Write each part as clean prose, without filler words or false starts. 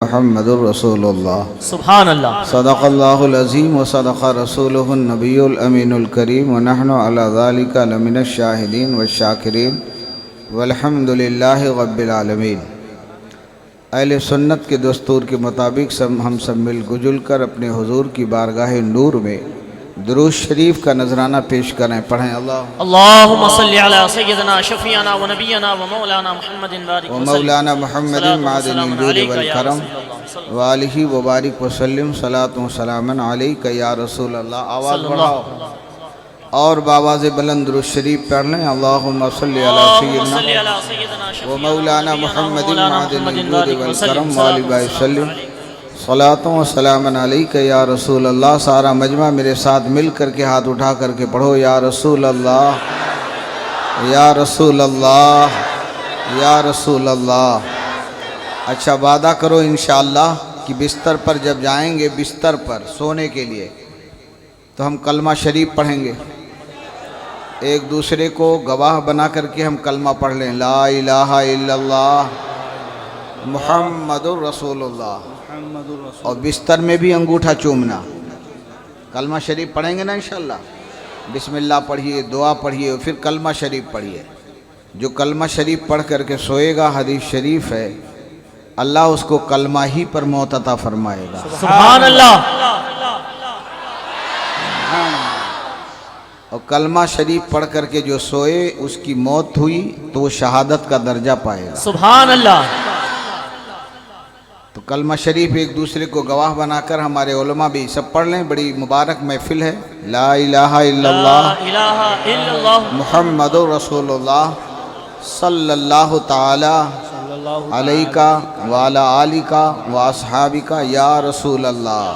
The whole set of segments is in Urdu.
محمد رسول اللہ سبحان اللہ صدق اللہ العظیم وصدق رسولہ النبی الامین الکریم ونحن علی ذالک لمن الشاہدین والشاکرین والحمد للہ رب العالمین۔ اہل سنت کے دستور کے مطابق ہم سب مل جل کر اپنے حضور کی بارگاہ نور میں درود شریف کا نذرانہ پیش کریں، پڑھیں اللہم صلی علی سیدنا شفیعنا و نبینا و مولانا محمد بارک مولانا محمد معدن الجود والکرم وآلہ وبارک وسلم صلاۃ و سلاما علیک یا رسول اللہ۔ آواز بڑھاؤ اور بآواز بلند درود شریف پڑھ لیں۔ اللہم صلی علی سیدنا و مولانا محمد معدن الجود والکرم وآلہ وسلم صلاۃ و سلام علیک یا رسول اللہ۔ سارا مجمع میرے ساتھ مل کر کے ہاتھ اٹھا کر کے پڑھو، یا رسول اللہ یا رسول اللہ یا رسول اللہ۔ اچھا وعدہ کرو انشاءاللہ کہ بستر پر جب جائیں گے، بستر پر سونے کے لیے، تو ہم کلمہ شریف پڑھیں گے، ایک دوسرے کو گواہ بنا کر کے ہم کلمہ پڑھ لیں، لا الہ الا اللہ محمد الرسول اللہ، اور بستر میں بھی انگوٹھا چومنا۔ کلمہ شریف پڑھیں گے نا انشاءاللہ؟ بسم اللہ پڑھیے، دعا پڑھیے، اور پھر کلمہ شریف پڑھیے۔ جو کلمہ شریف پڑھ کر کے سوئے گا، حدیث شریف ہے، اللہ اس کو کلمہ ہی پر موت عطا فرمائے گا۔ سبحان اللہ۔ اور کلمہ شریف پڑھ کر کے جو سوئے، اس کی موت ہوئی تو وہ شہادت کا درجہ پائے گا۔ سبحان اللہ۔ تو کلمہ شریف ایک دوسرے کو گواہ بنا کر ہمارے علماء بھی سب پڑھ لیں، بڑی مبارک محفل ہے۔ لا الہ الا اللہ محمد رسول اللہ صلی اللہ تعالی علیکہ وعلی آلکہ واصحابکہ یا رسول اللہ۔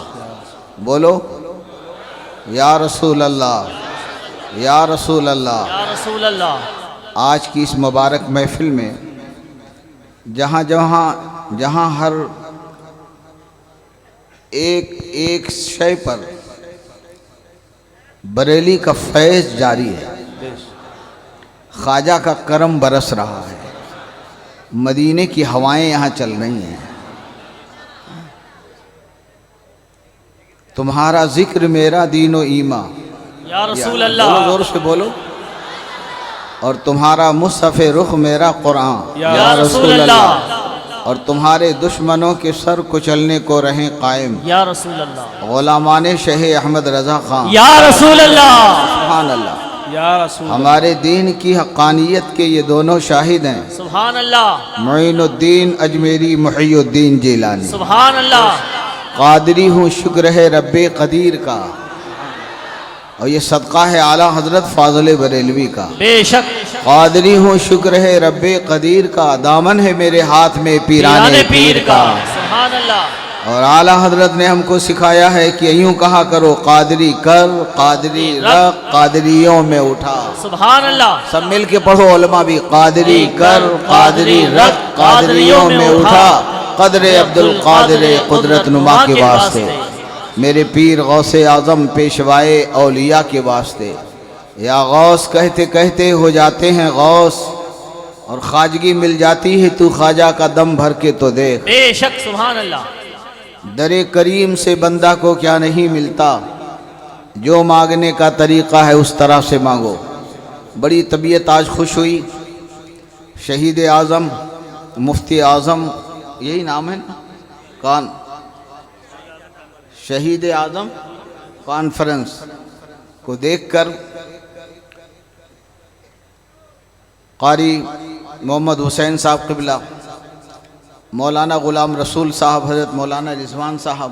بولو یا رسول اللہ یا رسول اللہ یا رسول اللہ۔ آج کی اس مبارک محفل میں جہاں ہر ایک شے پر بریلی کا فیض جاری ہے، خواجہ کا کرم برس رہا ہے، مدینے کی ہوائیں یہاں چل رہی ہیں، تمہارا ذکر میرا دین و ایمان، یا رسول بولو اللہ۔ زور سے بولو، اور تمہارا مصحف رخ میرا قرآن، یا رسول اللہ۔ اور تمہارے دشمنوں کے سر کچلنے کو رہیں قائم، یا رسول اللہ۔ غلامان شہ احمد رضا خان، یا رسول اللہ۔ سبحان اللہ۔ یا رسول ہمارے دین کی حقانیت کے یہ دونوں شاہد ہیں، سبحان اللہ۔ معین الدین اجمیری، محی الدین جیلانی۔ سبحان اللہ۔ قادری ہوں شکر ہے رب قدیر کا، اور یہ صدقہ ہے اعلیٰ حضرت فاضل بریلوی کا۔ بے شک۔ قادری ہوں شکر ہے رب قدیر کا، دامن ہے میرے ہاتھ میں پیرانے پیر کا۔ سبحان اللہ۔ اور اعلیٰ حضرت نے ہم کو سکھایا ہے کہ یوں کہا کرو، قادری کر، قادری رکھ، قادریوں میں اٹھا۔ سبحان اللہ۔ سب مل کے پڑھو علماء بھی، قادری کر، قادری رکھ، قادریوں میں اٹھا، قدر عبد القادر قدرت نما کے واسطے، میرے پیر غوث اعظم پیشوائے اولیاء کے واسطے۔ یا غوث کہتے کہتے ہو جاتے ہیں غوث، اور خواجگی مل جاتی ہے تو خواجہ کا دم بھر کے تو دیکھ۔ بے شک۔ سبحان اللہ۔ در کریم سے بندہ کو کیا نہیں ملتا، جو مانگنے کا طریقہ ہے اس طرح سے مانگو۔ بڑی طبیعت آج خوش ہوئی، شہید اعظم مفتی اعظم، یہی نام ہے نا، کون؟ شہید اعظم کانفرنس کو دیکھ کر قاری محمد حسین صاحب قبلہ، مولانا غلام رسول صاحب، حضرت مولانا رضوان صاحب،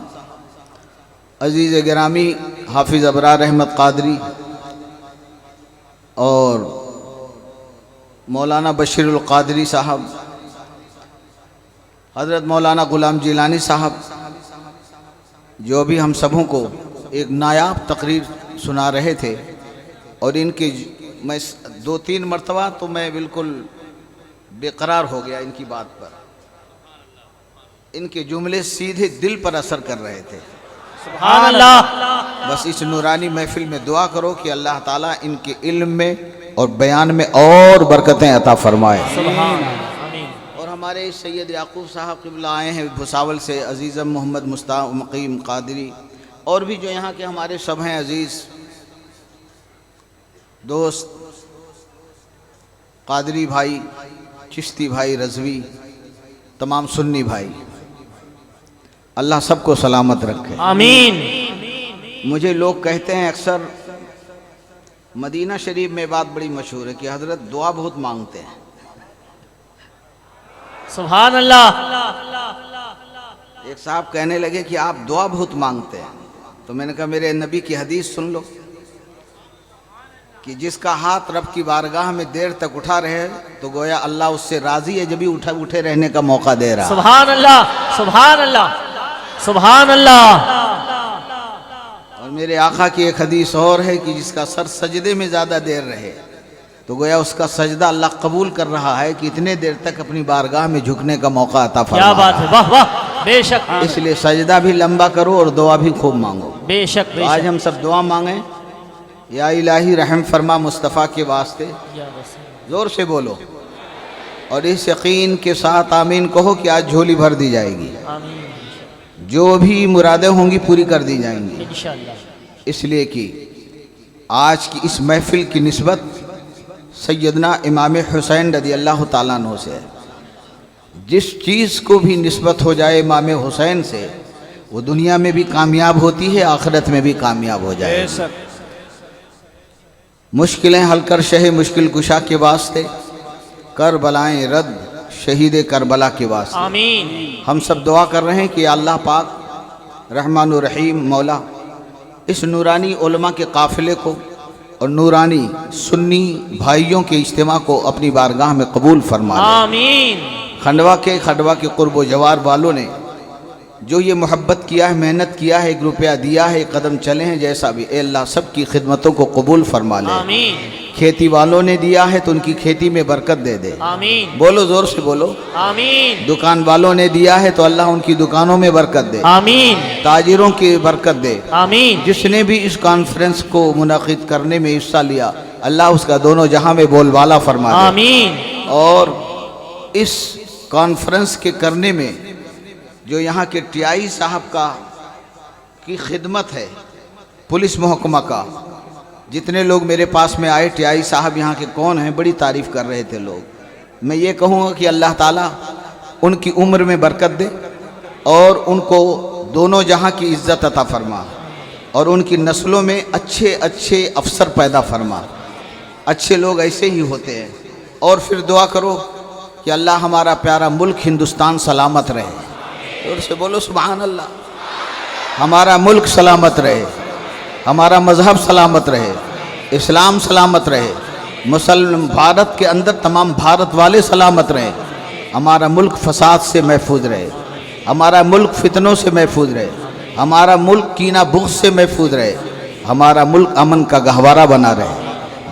عزیز گرامی حافظ ابرار احمد قادری، اور مولانا بشیر القادری صاحب، حضرت مولانا غلام جیلانی صاحب، جو بھی ہم سبوں کو ایک نایاب تقریر سنا رہے تھے، اور ان کے میں 2-3 مرتبہ تو میں بالکل بے قرار ہو گیا ان کی بات پر، ان کے جملے سیدھے دل پر اثر کر رہے تھے۔ سبحان اللہ۔ بس اس نورانی محفل میں دعا کرو کہ اللہ تعالیٰ ان کے علم میں اور بیان میں اور برکتیں عطا فرمائے۔ سبحان اللہ۔ آمین۔ اور ہمارے ہمارے سید یعقوب صاحب قبلہ آئے ہیں بھساول سے، عزیزم محمد مصطفیٰ مقیم قادری، اور بھی جو یہاں کے ہمارے سب ہیں عزیز دوست، قادری بھائی، چشتی بھائی، رضوی، تمام سنی بھائی، اللہ سب کو سلامت رکھے، آمین۔ مجھے لوگ کہتے ہیں اکثر، مدینہ شریف میں بات بڑی مشہور ہے کہ حضرت دعا بہت مانگتے ہیں۔ سبحان اللہ۔ ایک صاحب کہنے لگے کہ آپ دعا بہت مانگتے ہیں، تو میں نے کہا میرے نبی کی حدیث سن لو کہ جس کا ہاتھ رب کی بارگاہ میں دیر تک اٹھا رہے تو گویا اللہ اس سے راضی ہے، جب ہی اٹھے رہنے کا موقع دے رہا۔ سبحان اللہ، سبحان اللہ، سبحان اللہ۔ اور میرے آقا کی ایک حدیث اور ہے کہ جس کا سر سجدے میں زیادہ دیر رہے تو گویا اس کا سجدہ اللہ قبول کر رہا ہے کہ اتنے دیر تک اپنی بارگاہ میں جھکنے کا موقع عطا فرما کیا رہا بات ہے، واہ واہ، بے شک، اس لیے سجدہ بھی لمبا کرو اور دعا بھی خوب مانگو۔ بے شک، بے تو آج شک۔ ہم سب دعا مانگیں، یا الہی رحم فرما مصطفیٰ کے واسطے، زور سے بولو اور اس یقین کے ساتھ آمین کہو کہ آج جھولی بھر دی جائے گی، آمین، جو بھی مرادیں ہوں گی پوری کر دی جائیں گی، انشاءاللہ۔ اس لیے کہ آج کی اس محفل کی نسبت سیدنا امام حسین رضی اللہ تعالیٰ عنہ سے ہے۔ جس چیز کو بھی نسبت ہو جائے امام حسین سے وہ دنیا میں بھی کامیاب ہوتی ہے، آخرت میں بھی کامیاب ہو جائے گی۔ مشکلیں حل کر شہ مشکل کشا کے واسطے، کربلائیں رد شہید کربلا کے واسطے، آمین۔ ہم سب دعا کر رہے ہیں کہ اللہ پاک رحمان الرحیم مولا اس نورانی علماء کے قافلے کو اور نورانی سنی بھائیوں کے اجتماع کو اپنی بارگاہ میں قبول فرما لے۔ آمین۔ کھنڈوا کے قرب و جوار والوں نے جو یہ محبت کیا ہے، محنت کیا ہے، ایک روپیہ دیا ہے، قدم چلے ہیں، جیسا بھی، اے اللہ سب کی خدمتوں کو قبول فرما لے۔ آمین، کھیتی والوں نے دیا ہے تو ان کی کھیتی میں برکت دے دے، آمین، بولو زور سے بولو۔ آمین، دکان والوں نے دیا ہے تو اللہ ان کی دکانوں میں برکت دے، آمین، تاجروں کی برکت دے۔ آمین، جس نے بھی اس کانفرنس کو منعقد کرنے میں حصہ لیا اللہ اس کا دونوں جہاں میں بول بالا فرما دے۔ آمین، اور اس کانفرنس کے کرنے میں جو یہاں کے ٹی آئی صاحب کی خدمت ہے، پولیس محکمہ کا، جتنے لوگ میرے پاس میں آئے، ٹی آئی صاحب یہاں کے کون ہیں، بڑی تعریف کر رہے تھے لوگ۔ میں یہ کہوں گا کہ اللہ تعالیٰ ان کی عمر میں برکت دے اور ان کو دونوں جہاں کی عزت عطا فرما اور ان کی نسلوں میں اچھے اچھے افسر پیدا فرما۔ اچھے لوگ ایسے ہی ہوتے ہیں۔ اور پھر دعا کرو کہ اللہ ہمارا پیارا ملک ہندوستان سلامت رہے، اور سے بولو سبحان اللہ، ہمارا ملک سلامت رہے، ہمارا مذہب سلامت رہے، اسلام سلامت رہے، مسلم بھارت کے اندر تمام بھارت والے سلامت رہے، ہمارا ملک فساد سے محفوظ رہے، ہمارا ملک فتنوں سے محفوظ رہے، ہمارا ملک کینہ بغض سے محفوظ رہے، ہمارا ملک امن کا گہوارہ بنا رہے،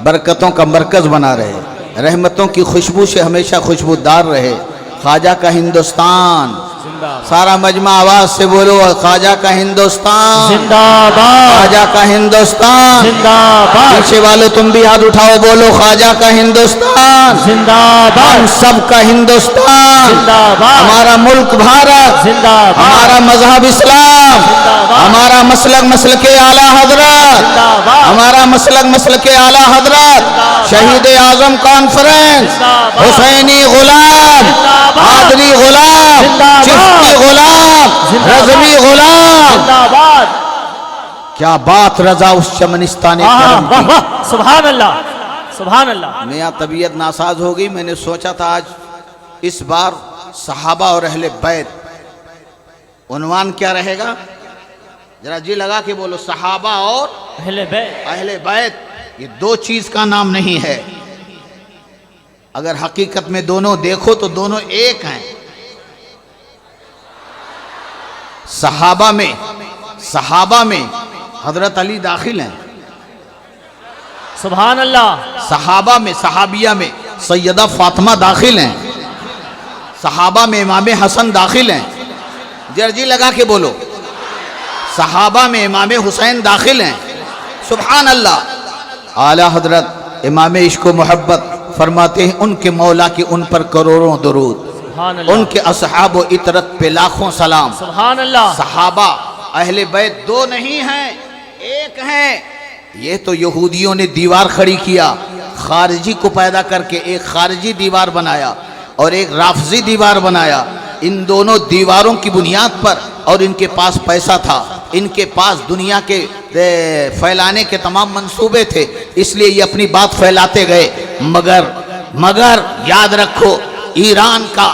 برکتوں کا مرکز بنا رہے، رحمتوں کی خوشبو سے ہمیشہ خوشبودار رہے۔ خواجہ کا ہندوستان، سارا مجمع آواز سے بولو، خواجہ کا ہندوستان زندہ باد، خواجہ کا ہندوستان۔ زندہ باد، پیچھے والے تم بھی ہاتھ اٹھاؤ، بولو خواجہ کا ہندوستان، زندہ ہم باد، سب کا ہندوستان، زندہ باد، ہمارا ملک بھارت، زندہ باد، ہمارا مذہب اسلام، ہمارا مسلک مسلک اعلیٰ حضرت، ہمارا مسلک مسلک اعلیٰ حضرت، شہید اعظم کانفرنس، حسینی غلام، قادری غلام، چشتی غلام، رضوی غلام۔ زندہ باد۔ کیا بات رضا اس چمنستان کرم واہ کی۔ واہ، سبحان اللہ، سبحان اللہ۔ میاں طبیعت ناساز ہو گئی، میں نے سوچا تھا آج اس بار صحابہ اور اہل بیت، عنوان کیا رہے گا؟ ذرا جی لگا کے بولو، صحابہ اور اہل بیت۔ اہل بیت، یہ دو چیز کا نام نہیں ہے، اگر حقیقت میں دونوں دیکھو تو دونوں ایک ہیں۔ صحابہ میں حضرت علی داخل ہیں، سبحان اللہ، صحابہ میں صحابیہ میں سیدہ فاطمہ داخل ہیں، صحابہ میں امام حسن داخل ہیں، جرجی لگا کے بولو، صحابہ میں امام حسین داخل ہیں، سبحان اللہ۔ اعلیٰ حضرت امام عشق و محبت فرماتے ہیں ان کے مولا کے ان پر کروڑوں درود، سبحان اللہ، ان کے اصحاب و اطرت پہ لاکھوں سلام۔ سبحان اللہ، صحابہ اہل بیت دو نہیں ہیں، ایک ہیں۔ یہ تو یہودیوں نے دیوار کھڑی کیا، خارجی کو پیدا کر کے ایک خارجی دیوار بنایا اور ایک رافضی دیوار بنایا۔ ان دونوں دیواروں کی بنیاد پر، اور ان کے پاس پیسہ تھا، ان کے پاس دنیا کے پھیلانے کے تمام منصوبے تھے، اس لیے یہ اپنی بات پھیلاتے گئے۔ مگر یاد رکھو، ایران کا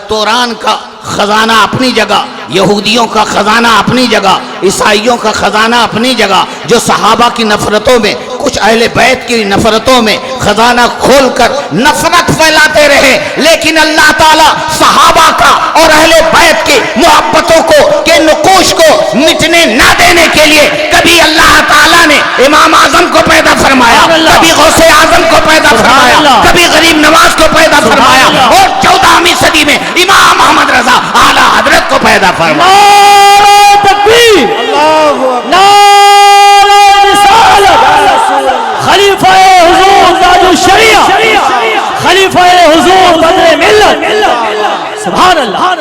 توران کا خزانہ اپنی جگہ، یہودیوں کا خزانہ اپنی جگہ، عیسائیوں کا خزانہ اپنی جگہ، جو صحابہ کی نفرتوں میں، کچھ اہل بیت کی نفرتوں میں خزانہ کھول کر نفرت پھیلاتے رہے، لیکن اللہ تعالیٰ صحابہ کا اور اہل بیت کی محبتوں کو کے نقوش کو مٹنے نہ دینے کے لیے کبھی اللہ تعالیٰ نے امام اعظم کو پیدا فرمایا، کبھی غوث اعظم کو پیدا فرمایا، کبھی غریب نواز کو پیدا فرمایا، اور 14ویں صدی میں امام محمد رضا اعلیٰ حضرت کو پیدا فرمایا۔ نعرہ تکبیر، نعرہ رسالت، خلیفہ حضور تاج الشریعہ، خلیفہ حضور بدر ملت، سبحان اللہ۔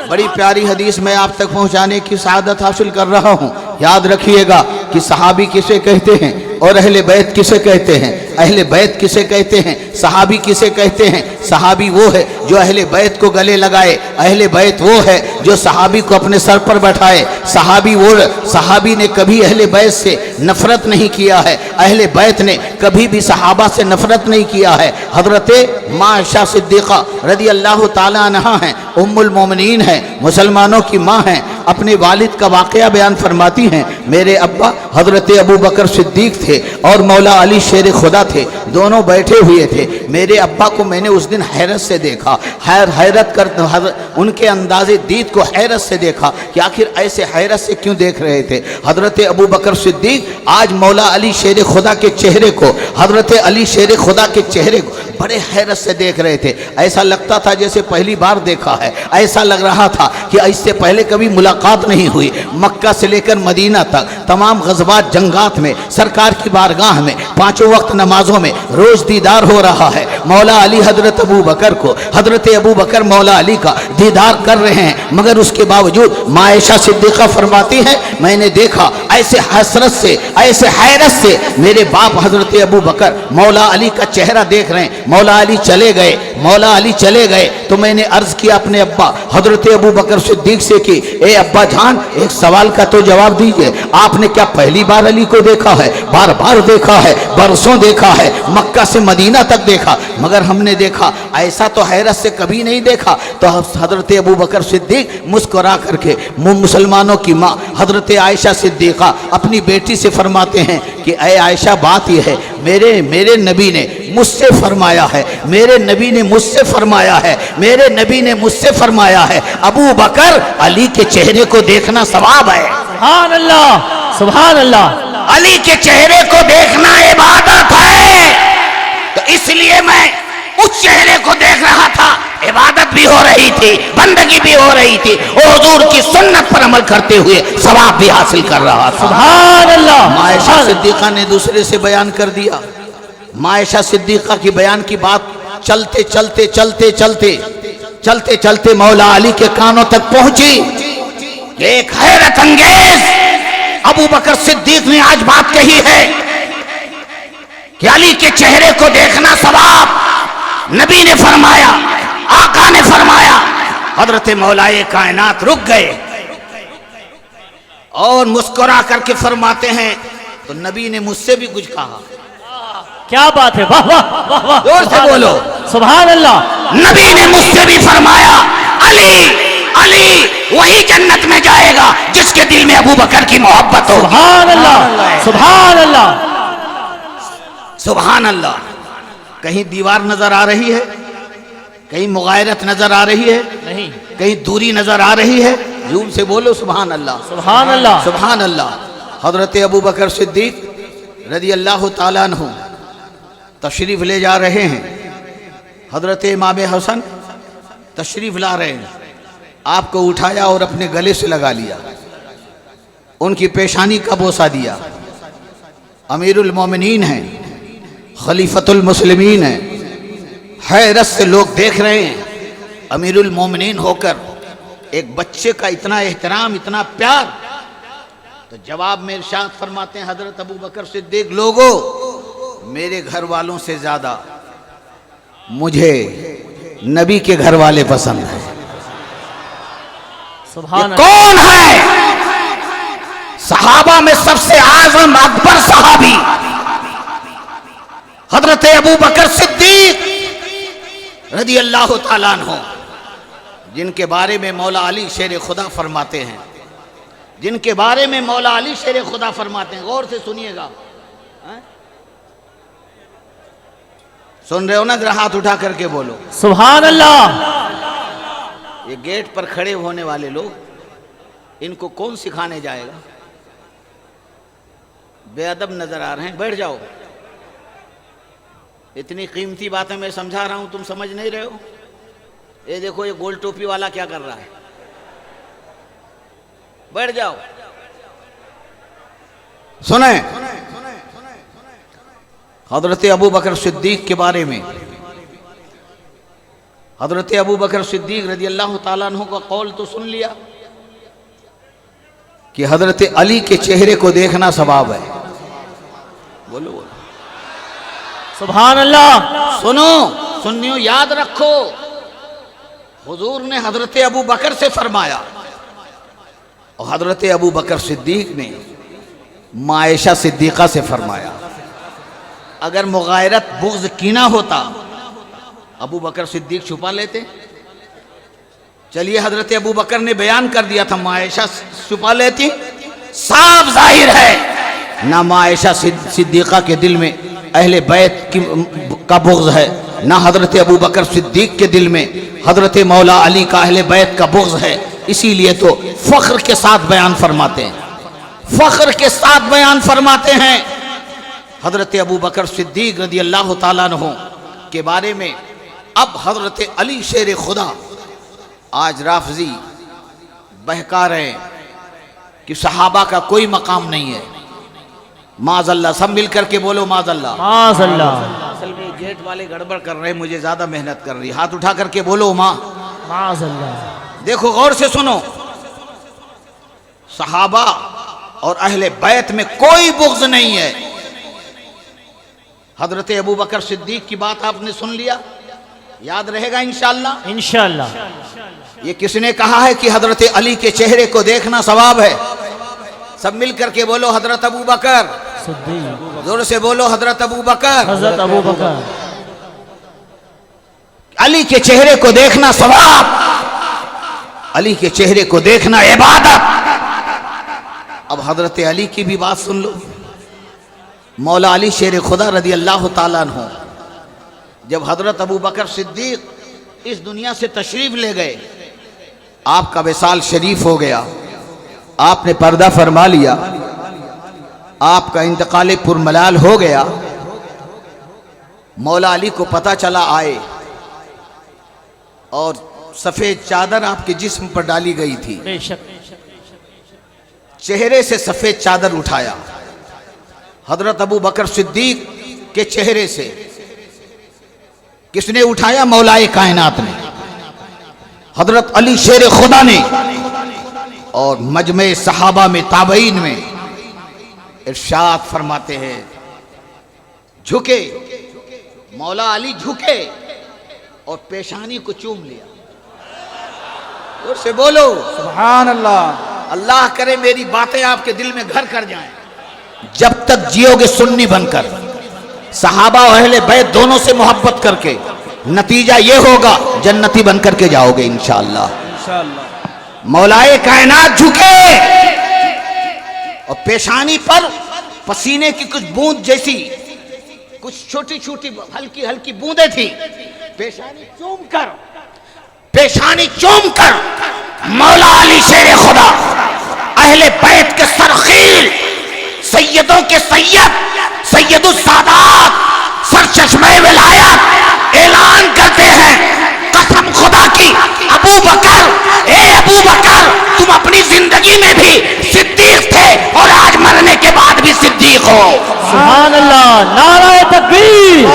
بڑی پیاری حدیث میں آپ تک پہنچانے کی سعادت حاصل کر رہا ہوں۔ یاد رکھیے گا کہ صحابی کسے کہتے ہیں اور اہل بیت کسے کہتے ہیں۔ اہل بیت کسے کہتے ہیں، صحابی کسے کہتے ہیں۔ صحابی وہ ہے جو اہل بیت کو گلے لگائے، اہل بیت وہ ہے جو صحابی کو اپنے سر پر بیٹھائے۔ صحابی نے کبھی اہل بیت سے نفرت نہیں کیا ہے، اہل بیت نے کبھی بھی صحابہ سے نفرت نہیں کیا ہے۔ حضرت ماں عائشہ صدیقہ رضی اللہ تعالیٰ عنہا ہیں، ام المومنین ہیں، مسلمانوں کی ماں ہیں، اپنے والد کا واقعہ بیان فرماتی ہیں، میرے ابا حضرت ابو بکر صدیق تھے اور مولا علی شیر خدا تھے، دونوں بیٹھے ہوئے تھے۔ میرے ابا کو میں نے اس دن حیرت سے دیکھا، حیرت کر ان کے انداز دید کو حیرت سے دیکھا کہ آخر ایسے حیرت سے کیوں دیکھ رہے تھے۔ حضرت ابو بکر صدیق آج مولا علی شیر خدا کے چہرے کو، حضرت علی شیر خدا کے چہرے کو بڑے حیرت سے دیکھ رہے تھے، ایسا لگتا تھا جیسے پہلی بار دیکھا ہے، ایسا لگ رہا تھا کہ اس سے پہلے کبھی ملاقات نہیں ہوئی۔ مکہ سے لے کر مدینہ تک تمام غزوات جنگات میں سرکار کی بارگاہ میں پانچوں وقت نمازوں میں روز دیدار ہو رہا ہے۔ مولا علی حضرت ابو بکر کو، حضرت ابو بکر مولا علی کا دیدار کر رہے ہیں، مگر اس کے باوجود ماں عائشہ صدیقہ فرماتی ہے میں نے دیکھا ایسے حسرت سے، ایسے حیرت سے میرے باپ حضرت ابو بکر مولا علی کا چہرہ دیکھ رہے ہیں۔ مولا علی چلے گئے تو میں نے عرض کیا اپنے ابا حضرت ابو بکر صدیق سے کہ اے ابا جان، ایک سوال کا تو جواب دیجئے، آپ نے کیا پہلی بار علی کو دیکھا ہے؟ بار بار دیکھا ہے، برسوں دیکھا ہے، مکہ سے مدینہ تک دیکھا، مگر ہم نے دیکھا ایسا تو حیرت سے کبھی نہیں دیکھا۔ تو حضرت ابو بکر صدیق مسکرا کر کے مسلمانوں کی ماں حضرت عائشہ صدیقہ اپنی بیٹی سے فرماتے ہیں کہ اے عائشہ، بات یہ ہے میرے نبی نے مجھ سے فرمایا ہے، میرے نبی نے مجھ سے فرمایا ہے ابو بکر علی کے چہرے کو دیکھنا ثواب ہے۔ سبحان اللہ، سبحان اللہ، علی کے چہرے کو دیکھنا عبادت ہے، تو اس لیے میں اس چہرے کو دیکھ رہا تھا، عبادت بھی ہو رہی تھی، بندگی بھی ہو رہی تھی، اور حضور کی سنت پر عمل کرتے ہوئے ثواب بھی حاصل کر رہا تھا۔ سبحان اللہ۔ عائشہ صدیقہ نے دوسرے سے بیان کر دیا۔ عائشہ صدیقہ کی بیان کی بات چلتے مولا علی کے کانوں تک پہنچی۔ ایک حیرت انگیز ابو بکر صدیق نے آج بات کہی ہے کہ علی کے چہرے کو دیکھنا ثواب، نبی نے فرمایا، آقا نے فرمایا۔ حضرت مولا کائنات رک گئے اور مسکرا کر کے فرماتے ہیں تو نبی نے مجھ سے بھی کچھ کہا۔ کیا بات ہے، واہ واہ واہ واہ، زور سے بولو، سبحان اللہ۔ نبی نے مجھ سے بھی فرمایا علی وہی جنت میں جائے گا جس کے دل میں ابو بکر کی محبت ہو۔ سبحان اللہ، سبحان اللہ، سبحان اللہ۔ کہیں دیوار نظر آ رہی ہے، کہیں مغایرت نظر آ رہی ہے، نہیں، کہیں دوری نظر آ رہی ہے، زور سے بولو سبحان اللہ، سبحان اللہ، سبحان اللہ۔ حضرت ابو بکر صدیق رضی اللہ تعالیٰ عنہ تشریف لے جا رہے ہیں۔ حضرت امام حسن تشریف لا رہے ہیں، آپ کو اٹھایا اور اپنے گلے سے لگا لیا، ان کی پیشانی کا بوسہ دیا۔ امیر المومنین ہیں، خلیفۃ المسلمین ہیں، حیرت سے لوگ دیکھ رہے ہیں۔ امیر المومنین ہو کر ایک بچے کا اتنا احترام، اتنا پیار؟ تو جواب میں ارشاد فرماتے ہیں حضرت ابو بکر صدیق، لوگوں میرے گھر والوں سے زیادہ مجھے نبی کے گھر والے پسند ہیں۔ سبحان یہ کون ہے؟ صحابہ میں سب سے اعظم اکبر صحابی حضرت ابو بکر صدیق رضی اللہ تعالیٰ عنہ، جن کے بارے میں مولا علی شیر خدا فرماتے ہیں، جن کے بارے میں مولا علی شیر خدا فرماتے ہیں۔ غور سے سنیے گا، سن رہے ہو نا؟ ذرا ہاتھ اٹھا کر کے بولو سبحان اللہ۔ یہ گیٹ پر کھڑے ہونے والے لوگ، ان کو کون سکھانے جائے گا؟ بے ادب نظر آ رہے ہیں، بیٹھ جاؤ۔ اتنی قیمتی باتیں میں سمجھا رہا ہوں، تم سمجھ نہیں رہے ہو؟ یہ دیکھو یہ گول ٹوپی والا کیا کر رہا ہے، بیٹھ جاؤ۔ سنیں حضرت ابو بکر صدیق کے بارے میں، حضرت ابو بکر صدیق رضی اللہ تعالیٰ عنہ کا قول تو سن لیا کہ حضرت علی کے چہرے کو دیکھنا ثواب ہے۔ بولو بولو سبحان اللہ۔ سنو سنیو، یاد رکھو، حضور نے حضرت ابو بکر سے فرمایا اور حضرت ابو بکر صدیق نے ماں عائشہ صدیقہ سے فرمایا۔ اگر مغایرت بغض کینہ ہوتا ابو بکر صدیق چھپا لیتے؟ چلیے حضرت ابو بکر نے بیان کر دیا تھا، ماں عائشہ چھپا لیتی؟ صاف ظاہر ہے نہ ماں عائشہ صدیقہ کے دل میں اہل بیت کا بغض ہے، نہ حضرت ابو بکر صدیق کے دل میں حضرت مولا علی کا اہل بیت کا بغض ہے۔ اسی لیے تو فخر کے ساتھ بیان فرماتے ہیں، فخر کے ساتھ بیان فرماتے ہیں حضرت ابو بکر صدیق رضی اللہ تعالیٰ عنہ کے بارے میں۔ اب حضرت علی شیر خدا، آج رافضی بہکا رہے ہیں کہ صحابہ کا کوئی مقام نہیں ہے۔ معاذ اللہ، سب مل کر کے بولو معاذ اللہ، معاذ اللہ۔ اصل میں گیٹ والے گڑبڑ کر رہے ہیں، مجھے زیادہ محنت کر رہی، ہاتھ اٹھا کر کے بولو ماں۔ معاذ اللہ۔ دیکھو غور سے سنو، صحابہ اور اہل بیت میں کوئی بغض نہیں ہے۔ حضرت ابو بکر صدیق کی بات آپ نے سن لیا، یاد رہے گا انشاءاللہ؟ انشاءاللہ۔ یہ کس نے کہا ہے کہ حضرت علی کے چہرے کو دیکھنا ثواب ہے؟ سب مل کر کے بولو حضرت ابو بکر، صدیق، زور سے بولو حضرت ابو بکر۔ حضرت ابو بکر۔ علی کے چہرے کو دیکھنا ثواب، علی کے چہرے کو دیکھنا عبادت۔ اب حضرت علی کی بھی بات سن لو۔ مولا علی شیر خدا رضی اللہ تعالیٰ عنہ جب حضرت ابو بکر صدیق اس دنیا سے تشریف لے گئے، آپ کا وصال شریف ہو گیا، آپ نے پردہ فرما لیا، آپ کا انتقال پرملال ہو گیا۔ مولا علی کو پتہ چلا آئے، اور سفید چادر آپ کے جسم پر ڈالی گئی تھی، بے شک۔ چہرے سے سفید چادر اٹھایا حضرت ابو بکر صدیق کے چہرے سے۔ کس نے اٹھایا؟ مولا کائنات نے، حضرت علی شیر خدا نے۔ اور مجمع صحابہ میں، تابعین میں ارشاد فرماتے ہیں، جھکے، مولا علی جھکے اور پیشانی کو چوم لیا۔ اور سے بولو سبحان اللہ۔ اللہ کرے میری باتیں آپ کے دل میں گھر کر جائیں۔ جب تک جیو گے سنی بن کر، صحابہ و اہل بیت دونوں سے محبت کر کے، نتیجہ یہ ہوگا جنتی بن کر کے جاؤ گے انشاءاللہ۔ مولا کائنات جھکے اور پیشانی پر پسینے کی کچھ بوند جیسی، کچھ چھوٹی چھوٹی ہلکی ہلکی بوندیں تھی، پیشانی چوم کر مولا علی شیر خدا، اہل بیت کے سرخیل، سیدوں کے سید السادات، سرچشمہ ولایت اعلان کرتے ہیں، قسم خدا کی ابو بکر، اے ابو بکر تم اپنی زندگی میں بھی صدیق تھے اور آج مرنے کے بعد بھی صدیق ہو۔ سبحان اللہ، نعرہ تکبیر،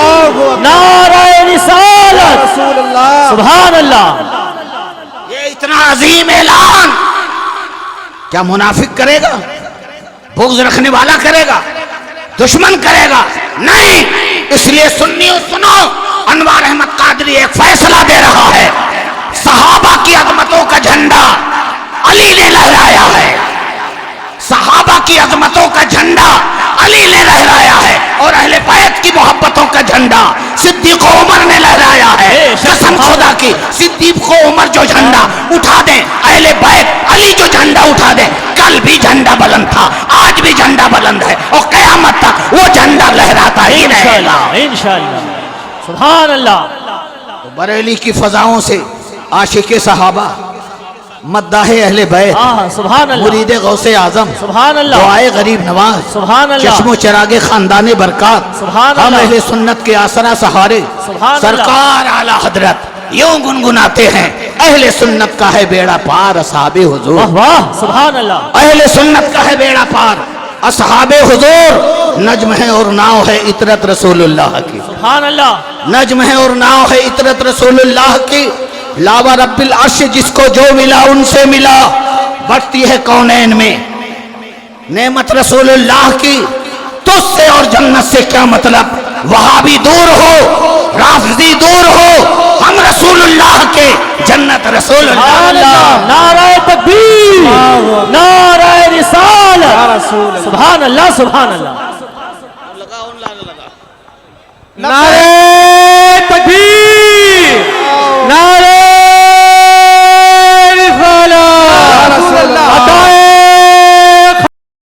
نعرہ رسالت، رسول اللہ، سبحان اللہ۔ عظیم اعلان. کیا منافق کرے گا؟ بغض رکھنے والا کرے گا؟ دشمن کرے گا؟ نہیں. اس لیے سنیوں سنو، انوار احمد قادری ایک فیصلہ دے رہا ہے. صحابہ کی عظمتوں کا جھنڈا علی نے لہرایا ہے. صحابہ کی عظمتوں کا جھنڈا علی نے لہرایا ہے، اور اہل بیت کی محبتوں کا جھنڈا صدیق و عمر نے لہرایا ہے. قسم خدا کی، صدیق و عمر جو جھنڈا اٹھا دیں، اہل بیت علی جو جھنڈا اٹھا دیں، کل بھی جھنڈا بلند تھا، آج بھی جھنڈا بلند ہے، اور قیامت تک وہ جھنڈا لہراتا ہی رہے گا انشاءاللہ. سبحان اللہ. بریلی کی فضاؤں سے عاشق صحابہ، مداح اہل بیت، سبحان اللہ. مرید غوث اعظم، سبحان اللہ. دعائے غریب نواز، سبحان اللہ. چشم و چراغ خاندان برکات، سبحان ہم اللہ. اہل سنت کے آسرا سہارے، سبحان اللہ. سرکار اعلی حضرت یوں گنگناتے ہیں، اہل سنت کا ہے بیڑا پار اصحاب حضور. واہ واہ. سبحان اللہ. اہل سنت کا ہے بیڑا پار اصحاب حضور. نجم ہے اور ناؤ ہے اطرت رسول اللہ کی. سبحان اللہ. نجم ہے اور ناؤ ہے اطرت رسول اللہ کی. لاوا رب العرش جس کو جو ملا ان سے ملا، بڑھتی ہے کونین میں نعمت رسول اللہ کی. تجھ سے اور جنت سے کیا مطلب، وہابی دور ہو، رافضی دور ہو، ہم رسول اللہ کے، جنت رسول سبحان اللہ. اللہ. نعرہ تکبیر، نعرہ رسالت. سبحان اللہ. سبحان اللہ. نعرہ